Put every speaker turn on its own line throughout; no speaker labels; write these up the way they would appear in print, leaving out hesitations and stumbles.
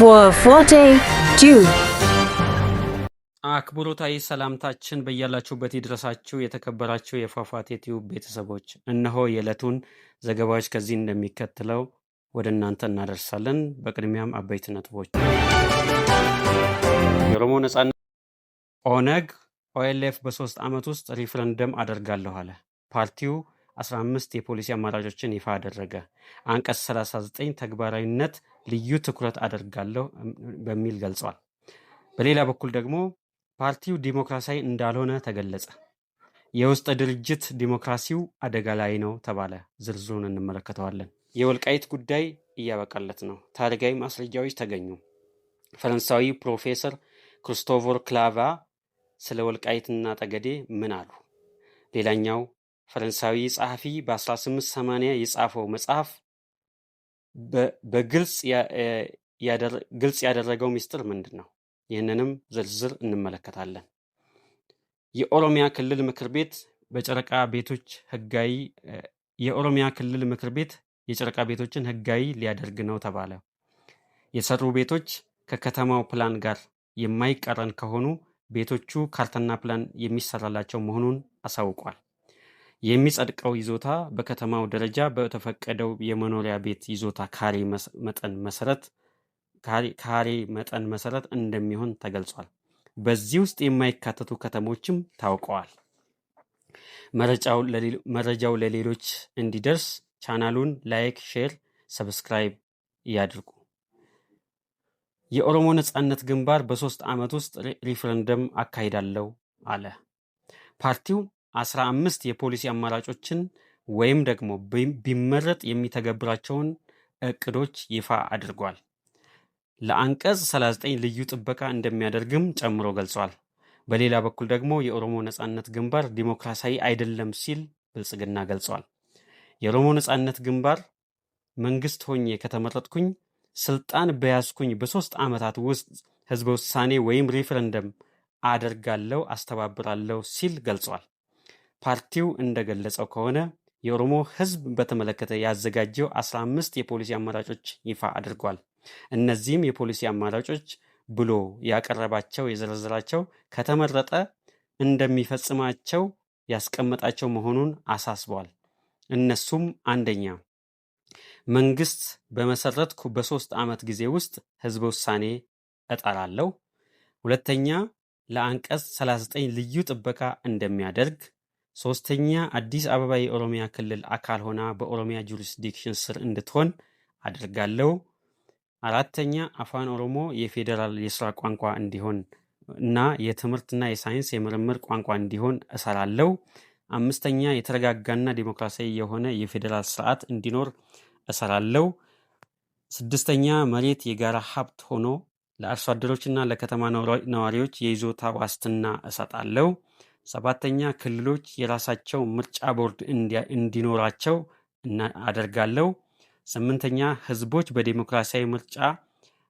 for 42
አክብሮታዊ ሰላምታችን በያላችሁበት ይድረሳችሁ የተከበራችሁ የፏፏቴ ቲዩብ ቤተሰቦች፣ እነሆ የዕለቱን ዘገባዎች ከዚህ እንደሚከተለው ወደ እናንተ እናደርሳለን። በቅድሚያም አበይት ነጥቦች። የኦሮሞ ነጻነት ኦነግ ኦኤልኤፍ በ3 ዓመት ውስጥ ሪፍረንደም አደርጋለሁ አለ። ፓርቲው 15 የፖሊሲ አማራጮችን ይፋ አደረገ። አንቀጽ 39 ተግባራዊነት ልዩ ትኩረት አደርጋለሁ በሚል ገልጿል። በሌላ በኩል ደግሞ ፓርቲው ዲሞክራሲያዊ እንዳልሆነ ተገለጸ። የውስጥ ድርጅት ዲሞክራሲው አደጋ ላይ ነው ተባለ። ዝርዝሩን እንመለከተዋለን። የወልቃይት ጉዳይ እያበቃለት ነው። ታሪካዊ ማስረጃዎች ተገኙ። ፈረንሳዊ ፕሮፌሰር ክሪስቶፈር ክላቫ ስለ ወልቃይትና ጠገዴ ምን አሉ? ሌላኛው ፈረንሳዊ ጸሐፊ በ1880 የጻፈው መጽሐፍ በግልጽ ያደረገው ሚስጥር ምንድን ነው? ይህንንም ዝርዝር እንመለከታለን። የኦሮሚያ ክልል ምክር ቤት የጨረቃ ቤቶችን ህጋዊ ሊያደርግ ነው ተባለ። የተሰሩ ቤቶች ከከተማው ፕላን ጋር የማይቃረን ከሆኑ ቤቶቹ ካርታና ፕላን የሚሰራላቸው መሆኑን አሳውቋል። የሚጸድቀው ይዞታ በከተማው ደረጃ በተፈቀደው የመኖሪያ ቤት ይዞታ ካሬ መጠን መሰረት እንደሚሆን ተገልጿል። በዚህ ውስጥ የማይካተቱ ከተሞችም ታውቀዋል። መረጃው ለሌሎች እንዲደርስ ቻናሉን ላይክ፣ ሼር፣ ሰብስክራይብ ያድርጉ። የኦሮሞ ነጻነት ግንባር በ3 ዓመት ውስጥ ሪፍረንደም አካሂዳለሁ አለ። ፓርቲው 15 የፖሊሲ አማራጮችን ወይም ደግሞ ቢመረጥ የሚተገብራቸውን እቅዶች ይፋ አድርጓል። ለአንቀጽ 39 ልዩ ጥበቃ እንደሚያደርግም ጨምሮ ገልጿል። በሌላ በኩል ደግሞ የኦሮሞ ነጻነት ግንባር ዲሞክራሲያዊ አይደለም ሲል ብልጽግና ገልጿል። የኦሮሞ ነጻነት ግንባር መንግስት ሆኜ ከተመረጥኩኝ ስልጣን በያዝኩኝ በ3 ዓመታት ውስጥ ህዝበ ውሳኔ ወይም ሪፍረንደም አደርጋለሁ፣ አስተባብራለሁ ሲል ገልጿል። ፓርቲው እንደገለጸው ከሆነ የኦሮሞ ህዝብ በተመለከተ ያዘጋጀው 15 የፖሊሲ አማራጮች ይፋ አድርጓል። እነዚህም የፖሊሲ አማራጮች ብሎ ያቀረባቸው የዘረዘራቸው ከተመረጠ እንደሚፈጽማቸው ያስቀመጣቸው መሆኑን አሳስቧል። እነሱም አንደኛ፣ መንግስት በመሰረትኩ በ3 ዓመት ጊዜ ውስጥ ህዝበ ውሳኔ እጠራለሁ። ሁለተኛ፣ ለአንቀጽ 39 ልዩ ጥበቃ እንደሚያደርግ። ሶስተኛ፣ አዲስ አበባ የኦሮሚያ ክልል አካል ሆና በኦሮሚያ ጁሪስዲክሽን ስር እንድትሆን አደርጋለሁ። አራተኛ፣ አፋን ኦሮሞ የፌዴራል የስራ ቋንቋ እንዲሆን እና የትምህርትና የሳይንስ የምርምር ቋንቋ እንዲሆን እሰራለሁ። አምስተኛ፣ የተረጋጋና ዲሞክራሲያዊ የሆነ የፌዴራል ስርዓት እንዲኖር እሰራለሁ። ስድስተኛ፣ መሬት የጋራ ሀብት ሆኖ ለአርሶ አደሮችና ለከተማ ነዋሪዎች የይዞታ ዋስትና እሰጣለሁ። ሰባተኛ፣ ክልሎች የራሳቸው ምርጫ ቦርድ እንዲኖራቸው አደርጋለሁ። ስምንተኛ፣ ህዝቦች በዲሞክራሲያዊ ምርጫ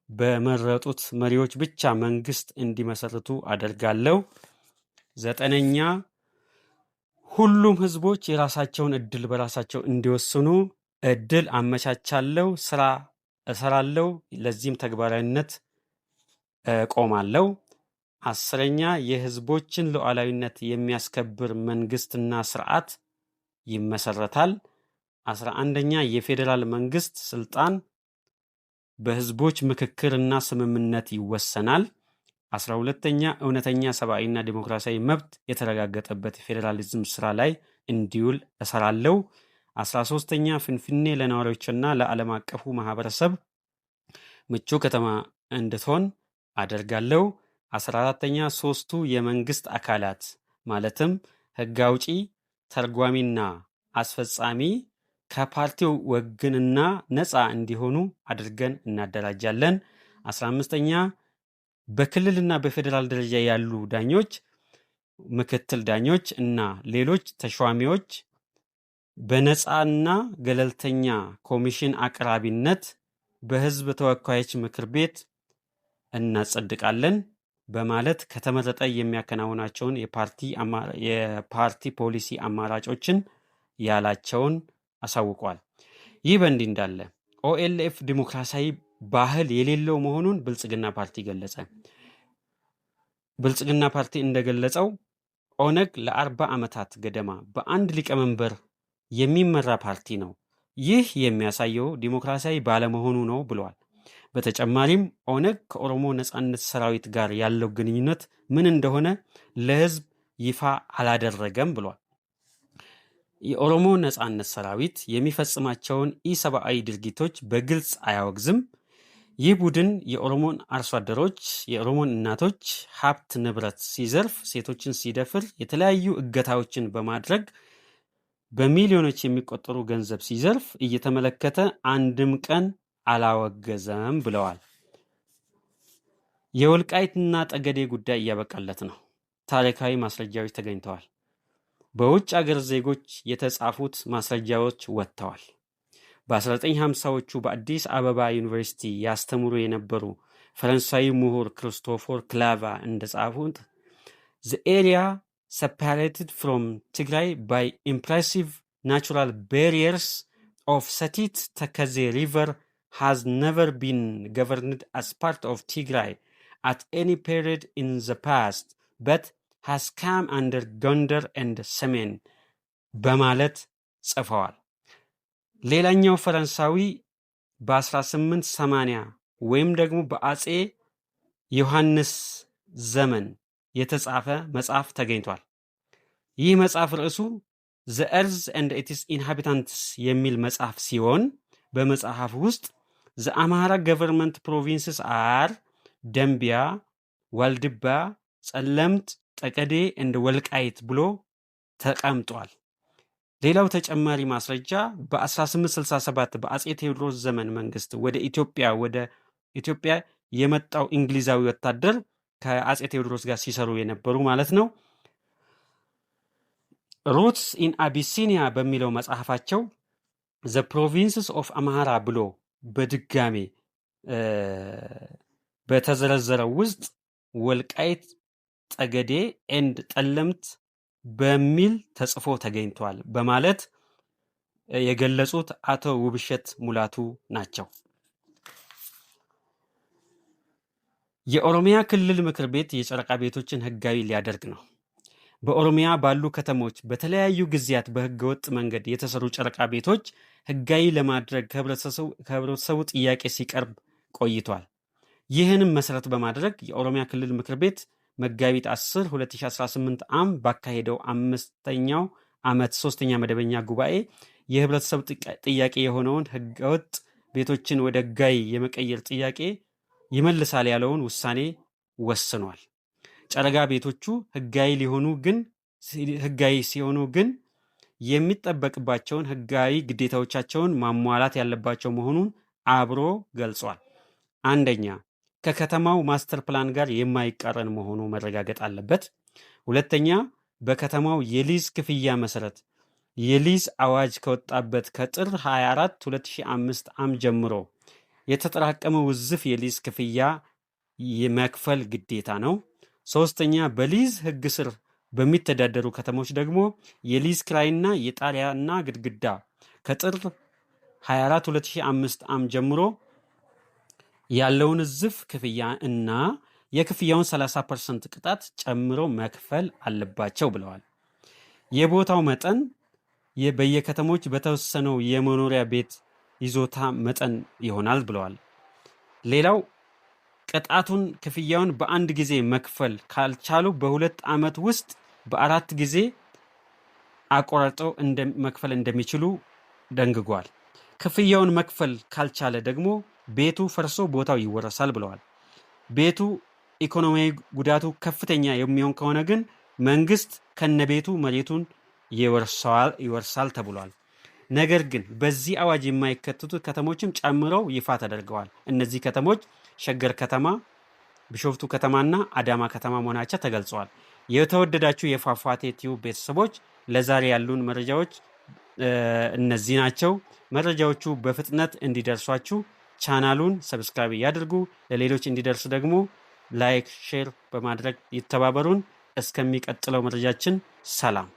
በመረጡት መሪዎች ብቻ መንግስት እንዲመሰርቱ አደርጋለሁ። ዘጠነኛ፣ ሁሉም ህዝቦች የራሳቸውን እድል በራሳቸው እንዲወስኑ እድል አመቻቻለሁ፣ ስራ እሰራለሁ፣ ለዚህም ተግባራዊነት እቆማለሁ። አስረኛ፣ የህዝቦችን ሉዓላዊነት የሚያስከብር መንግስትና ስርዓት ይመሰረታል። 11ኛ፣ የፌዴራል መንግስት ስልጣን በህዝቦች ምክክርና ስምምነት ይወሰናል። 12ኛ፣ እውነተኛ ሰብአዊና ዲሞክራሲያዊ መብት የተረጋገጠበት የፌዴራሊዝም ስራ ላይ እንዲውል እሰራለሁ። 13ኛ፣ ፍንፍኔ ለነዋሪዎችና ለዓለም አቀፉ ማህበረሰብ ምቹ ከተማ እንድትሆን አደርጋለሁ። 14ኛ፣ 3ቱ የመንግስት አካላት ማለትም ህግ አውጪ፣ ተርጓሚና አስፈጻሚ ከፓርቲው ወግንና ነፃ እንዲሆኑ አድርገን እናደራጃለን። 15ኛ፣ በክልልና በፌዴራል ደረጃ ያሉ ዳኞች፣ ምክትል ዳኞች እና ሌሎች ተሿሚዎች በነፃና ገለልተኛ ኮሚሽን አቅራቢነት በህዝብ ተወካዮች ምክር ቤት እናጸድቃለን በማለት ከተመረጠ የሚያከናውናቸውን የፓርቲ ፖሊሲ አማራጮችን ያላቸውን አሳውቋል። ይህ በእንዲህ እንዳለ ኦኤልኤፍ ዲሞክራሲያዊ ባህል የሌለው መሆኑን ብልጽግና ፓርቲ ገለጸ። ብልጽግና ፓርቲ እንደገለጸው ኦነግ ለ40 ዓመታት ገደማ በአንድ ሊቀመንበር የሚመራ ፓርቲ ነው። ይህ የሚያሳየው ዲሞክራሲያዊ ባለመሆኑ ነው ብለዋል። በተጨማሪም ኦነግ ከኦሮሞ ነጻነት ሰራዊት ጋር ያለው ግንኙነት ምን እንደሆነ ለህዝብ ይፋ አላደረገም ብሏል። የኦሮሞ ነጻነት ሰራዊት የሚፈጽማቸውን ኢሰብአዊ ድርጊቶች በግልጽ አያወግዝም። ይህ ቡድን የኦሮሞን አርሶ አደሮች፣ የኦሮሞን እናቶች ሀብት ንብረት ሲዘርፍ፣ ሴቶችን ሲደፍር፣ የተለያዩ እገታዎችን በማድረግ በሚሊዮኖች የሚቆጠሩ ገንዘብ ሲዘርፍ እየተመለከተ አንድም ቀን አላወገዘም ብለዋል። የወልቃይትና ጠገዴ ጉዳይ እያበቃለት ነው። ታሪካዊ ማስረጃዎች ተገኝተዋል። በውጭ አገር ዜጎች የተጻፉት ማስረጃዎች ወጥተዋል። በ1950ዎቹ በአዲስ አበባ ዩኒቨርሲቲ ያስተምሩ የነበሩ ፈረንሳዊ ምሁር ክርስቶፎር ክላቫ እንደጻፉት the area separated from Tigray by impressive natural barriers of Satit Takeze River has never been governed as part of Tigray at any period in the past, but has come under Gondar and Semen በማለት ጽፈዋል። ሌላኛው ፈረንሳዊ በ1880 ወይም ደግሞ በአጼ ዮሐንስ ዘመን የተጻፈ መጽሐፍ ተገኝቷል። ይህ መጽሐፍ ርዕሱ The Earth and its Inhabitants የሚል መጽሐፍ ሲሆን በመጽሐፍ ውስጥ The Amhara Government Provinces are ደንቢያ፣ ዋልድባ፣ ጸለምት፣ ጠቀዴ እንደ ወልቃይት ብሎ ተቀምጧል። ሌላው ተጨማሪ ማስረጃ በ1867 በአጼ ቴዎድሮስ ዘመን መንግስት ወደ ኢትዮጵያ የመጣው እንግሊዛዊ ወታደር ከአጼ ቴዎድሮስ ጋር ሲሰሩ የነበሩ ማለት ነው። ሩትስ ኢን አቢሲኒያ በሚለው መጽሐፋቸው ዘ ፕሮቪንስስ ኦፍ አምሃራ ብሎ በድጋሜ በተዘረዘረው ውስጥ ወልቃይት፣ ጠገዴ ኤንድ ጠለምት በሚል ተጽፎ ተገኝቷል በማለት የገለጹት አቶ ውብሸት ሙላቱ ናቸው። የኦሮሚያ ክልል ምክር ቤት የጨረቃ ቤቶችን ህጋዊ ሊያደርግ ነው። በኦሮሚያ ባሉ ከተሞች በተለያዩ ጊዜያት በህገወጥ መንገድ የተሰሩ ጨረቃ ቤቶች ህጋዊ ለማድረግ ከህብረተሰቡ ጥያቄ ሲቀርብ ቆይቷል። ይህንም መሰረት በማድረግ የኦሮሚያ ክልል ምክር ቤት መጋቢት 10 2018 ዓ.ም ባካሄደው 5ኛው ዓመት 3ኛ መደበኛ ጉባኤ የህብረተሰብ ጥያቄ የሆነውን ህገወጥ ቤቶችን ወደ ህጋዊ የመቀየር ጥያቄ ይመልሳል ያለውን ውሳኔ ወስኗል። ጨረቃ ቤቶቹ ህጋዊ ሲሆኑ ግን የሚጠበቅባቸውን ህጋዊ ግዴታዎቻቸውን ማሟላት ያለባቸው መሆኑን አብሮ ገልጿል። አንደኛ፣ ከከተማው ማስተር ፕላን ጋር የማይቃረን መሆኑ መረጋገጥ አለበት። ሁለተኛ፣ በከተማው የሊዝ ክፍያ መሰረት የሊዝ አዋጅ ከወጣበት ከጥር 24 2005 ዓ.ም ጀምሮ የተጠራቀመ ውዝፍ የሊዝ ክፍያ የመክፈል ግዴታ ነው። ሶስተኛ፣ በሊዝ ህግ ስር በሚተዳደሩ ከተሞች ደግሞ የሊዝ ክራይና የጣሪያና ግድግዳ ከጥር 24 2005 ዓ.ም ጀምሮ ያለውን ዝፍ ክፍያ እና የክፍያውን 30% ቅጣት ጨምሮ መክፈል አለባቸው ብለዋል። የቦታው መጠን በየከተሞች በተወሰነው የመኖሪያ ቤት ይዞታ መጠን ይሆናል ብለዋል። ሌላው ክፍያውን በአንድ ጊዜ መክፈል ካልቻሉ በ2 ዓመት ውስጥ በ4 ጊዜ አቆራርጠው መክፈል እንደሚችሉ ደንግጓል። ክፍያውን መክፈል ካልቻለ ደግሞ ቤቱ ፈርሶ ቦታው ይወረሳል ብለዋል። ቤቱ ኢኮኖሚያዊ ጉዳቱ ከፍተኛ የሚሆን ከሆነ ግን መንግስት ከነቤቱ መሬቱን ይወርሳል ተብሏል። ነገር ግን በዚህ አዋጅ የማይከተቱ ከተሞችም ጨምረው ይፋ ተደርገዋል። እነዚህ ከተሞች ሸገር ከተማ፣ ቢሾፍቱ ከተማና አዳማ ከተማ መሆናቸው ተገልጸዋል። የተወደዳችሁ የፏፏቴ ቲዩብ ቤተሰቦች ለዛሬ ያሉን መረጃዎች እነዚህ ናቸው። መረጃዎቹ በፍጥነት እንዲደርሷችሁ ቻናሉን ሰብስክራይብ ያድርጉ። ለሌሎች እንዲደርሱ ደግሞ ላይክ፣ ሼር በማድረግ ይተባበሩን። እስከሚቀጥለው መረጃችን ሰላም።